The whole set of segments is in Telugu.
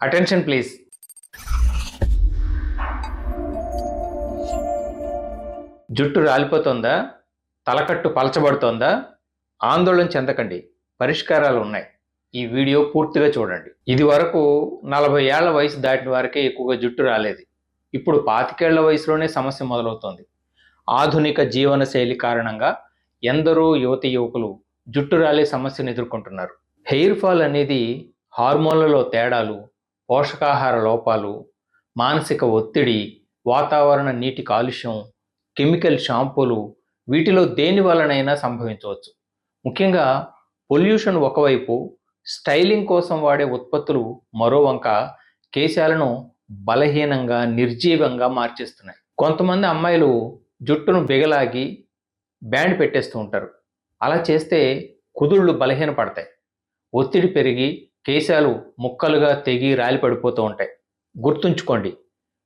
Attention please. జుట్టు రాలిపోతుందా? తలకట్టు పలచబడుతోందా? ఆందోళన చెందకండి, పరిష్కారాలు ఉన్నాయి. ఈ వీడియో పూర్తిగా చూడండి. ఇది వరకు 40 ఏళ్ల వయసు దాటిన వారికే ఎక్కువగా జుట్టు రాలేదు. ఇప్పుడు 25 ఏళ్ల వయసులోనే సమస్య మొదలవుతోంది. ఆధునిక జీవన శైలి కారణంగా ఎందరో యువతి యువకులు జుట్టు రాలే సమస్యను ఎదుర్కొంటున్నారు. హెయిర్ ఫాల్ అనేది హార్మోన్లలో తేడాలు, పోషకాహార లోపాలు, మానసిక ఒత్తిడి, వాతావరణ నీటి కాలుష్యం, కెమికల్ షాంపూలు, వీటిలో దేని వలనైనా సంభవించవచ్చు. ముఖ్యంగా పొల్యూషన్ ఒకవైపు, స్టైలింగ్ కోసం వాడే ఉత్పత్తులు మరో వంక కేశాలను బలహీనంగా, నిర్జీవంగా మార్చేస్తున్నాయి. కొంతమంది అమ్మాయిలు జుట్టును బిగలాగి బ్యాండ్ పెట్టేస్తూ ఉంటారు. అలా చేస్తే కుదుళ్ళు బలహీనపడతాయి, ఒత్తిడి పెరిగి కేశాలు ముక్కలుగా తెగి రాలి పడిపోతూ ఉంటాయి. గుర్తుంచుకోండి,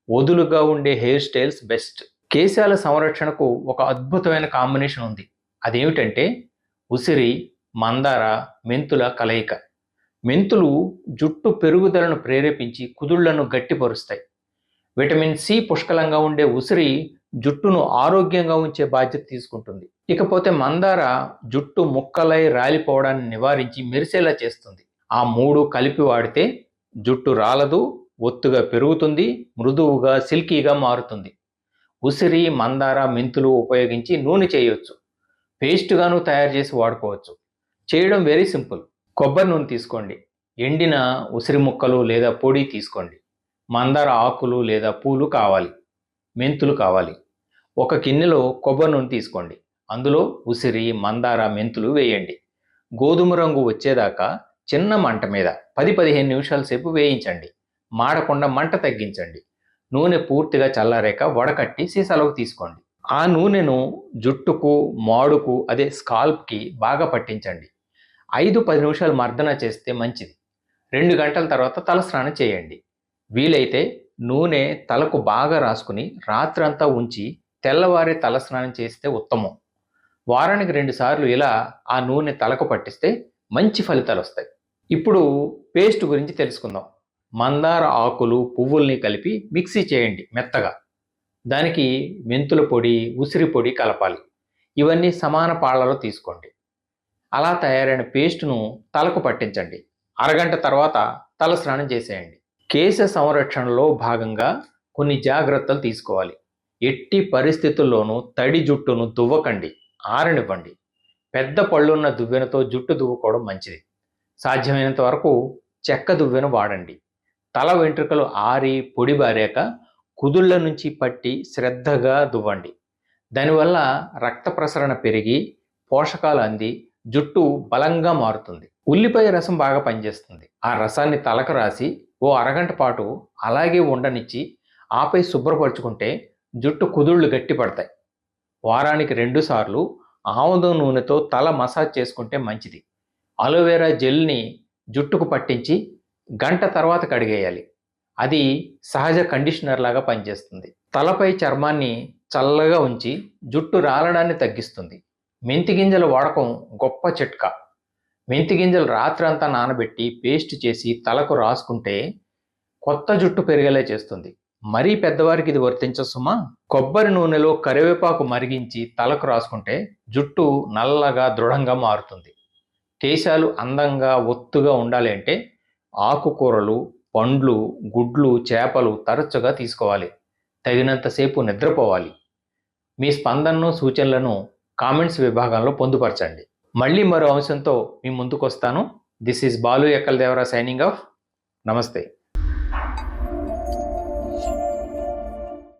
వదులుగా ఉండే హెయిర్ స్టైల్స్ బెస్ట్. కేశాల సంరక్షణకు ఒక అద్భుతమైన కాంబినేషన్ ఉంది. అదేమిటంటే ఉసిరి, మందార, మెంతుల కలయిక. మెంతులు జుట్టు పెరుగుదలను ప్రేరేపించి కుదుళ్లను గట్టిపరుస్తాయి. విటమిన్ సి పుష్కలంగా ఉండే ఉసిరి జుట్టును ఆరోగ్యంగా ఉంచే బాధ్యత తీసుకుంటుంది. ఇకపోతే మందార జుట్టు ముక్కలై రాలిపోవడాన్ని నివారించి మెరిసేలా చేస్తుంది. ఆ మూడు కలిపి వాడితే జుట్టు రాలదు, ఒత్తుగా పెరుగుతుంది, మృదువుగా సిల్కీగా మారుతుంది. ఉసిరి, మందార, మెంతులు ఉపయోగించి నూనె చేయవచ్చు. పేస్ట్గాను తయారు చేసి వాడుకోవచ్చు. చేయడం వెరీ సింపుల్. కొబ్బరి నూనె తీసుకోండి, ఎండిన ఉసిరి ముక్కలు లేదా పొడి తీసుకోండి, మందార ఆకులు లేదా పూలు కావాలి, మెంతులు కావాలి. ఒక గిన్నెలో కొబ్బరి నూనె తీసుకోండి, అందులో ఉసిరి, మందార, మెంతులు వేయండి. గోధుమ రంగు వచ్చేదాకా చిన్న మంట మీద 10-15 నిమిషాల సేపు వేయించండి. మాడకుండా మంట తగ్గించండి. నూనె పూర్తిగా చల్లారాక వడకట్టి సీసాలోకి తీసుకోండి. ఆ నూనెను జుట్టుకు, మాడుకు, అదే స్కాల్ప్కి బాగా పట్టించండి. 5-10 నిమిషాలు మర్దన చేస్తే మంచిది. 2 గంటల తర్వాత తలస్నానం చేయండి. వీలైతే నూనె తలకు బాగా రాసుకుని రాత్రంతా ఉంచి తెల్లవారి తలస్నానం చేస్తే ఉత్తమం. వారానికి 2 సార్లు ఇలా ఆ నూనె తలకు పట్టిస్తే మంచి ఫలితాలు వస్తాయి. ఇప్పుడు పేస్ట్ గురించి తెలుసుకుందాం. మందార ఆకులు, పువ్వుల్ని కలిపి మిక్సీ చేయండి మెత్తగా. దానికి మెంతుల పొడి, ఉసిరి పొడి కలపాలి. ఇవన్నీ సమాన పాళ్లలో తీసుకోండి. అలా తయారైన పేస్టును తలకు పట్టించండి. అరగంట తర్వాత తల స్నానం చేసేయండి. కేశ సంరక్షణలో భాగంగా కొన్ని జాగ్రత్తలు తీసుకోవాలి. ఎట్టి పరిస్థితుల్లోనూ తడి జుట్టును దువ్వకండి, ఆరనివ్వండి. పెద్ద పళ్ళున్న దువ్వెనతో జుట్టు దువ్వుకోవడం మంచిది. సాధ్యమైనంత వరకు చెక్క దువ్వెన వాడండి. తల వెంట్రుకలు ఆరి పొడి బారాక కుదుళ్ల నుంచి పట్టి శ్రద్ధగా దువ్వండి. దానివల్ల రక్త ప్రసరణ పెరిగి పోషకాలు అంది జుట్టు బలంగా మారుతుంది. ఉల్లిపాయ రసం బాగా పనిచేస్తుంది. ఆ రసాన్ని తలకు రాసి ఓ అరగంట పాటు అలాగే ఉండనిచ్చి ఆపై శుభ్రపరుచుకుంటే జుట్టు కుదుళ్ళు గట్టి పడతాయి. వారానికి 2 సార్లు ఆముదం నూనెతో తల మసాజ్ చేసుకుంటే మంచిది. అలోవెరా జెల్ని జుట్టుకు పట్టించి గంట తర్వాత కడిగేయాలి. అది సహజ కండిషనర్ లాగా పనిచేస్తుంది. తలపై చర్మాన్ని చల్లగా ఉంచి జుట్టు రాలడాన్ని తగ్గిస్తుంది. మెంతి గింజల వాడకం గొప్ప చిట్కా. మెంతి గింజలు రాత్రంతా నానబెట్టి పేస్ట్ చేసి తలకు రాసుకుంటే కొత్త జుట్టు పెరిగేలా చేస్తుంది. మరీ పెద్దవారికి ఇది వర్తించసుమా? కొబ్బరి నూనెలో కరివేపాకు మరిగించి తలకు రాసుకుంటే జుట్టు నల్లగా దృఢంగా మారుతుంది. కేశాలు అందంగా ఒత్తుగా ఉండాలి అంటే ఆకుకూరలు, పండ్లు, గుడ్లు, చేపలు తరచుగా తీసుకోవాలి. తగినంతసేపు నిద్రపోవాలి. మీ స్పందనను, సూచనలను కామెంట్స్ విభాగంలో పొందుపరచండి. మళ్ళీ మరో అంశంతో మీ ముందుకు వస్తాను. This is Balu Ekkal Devara signing off. నమస్తే.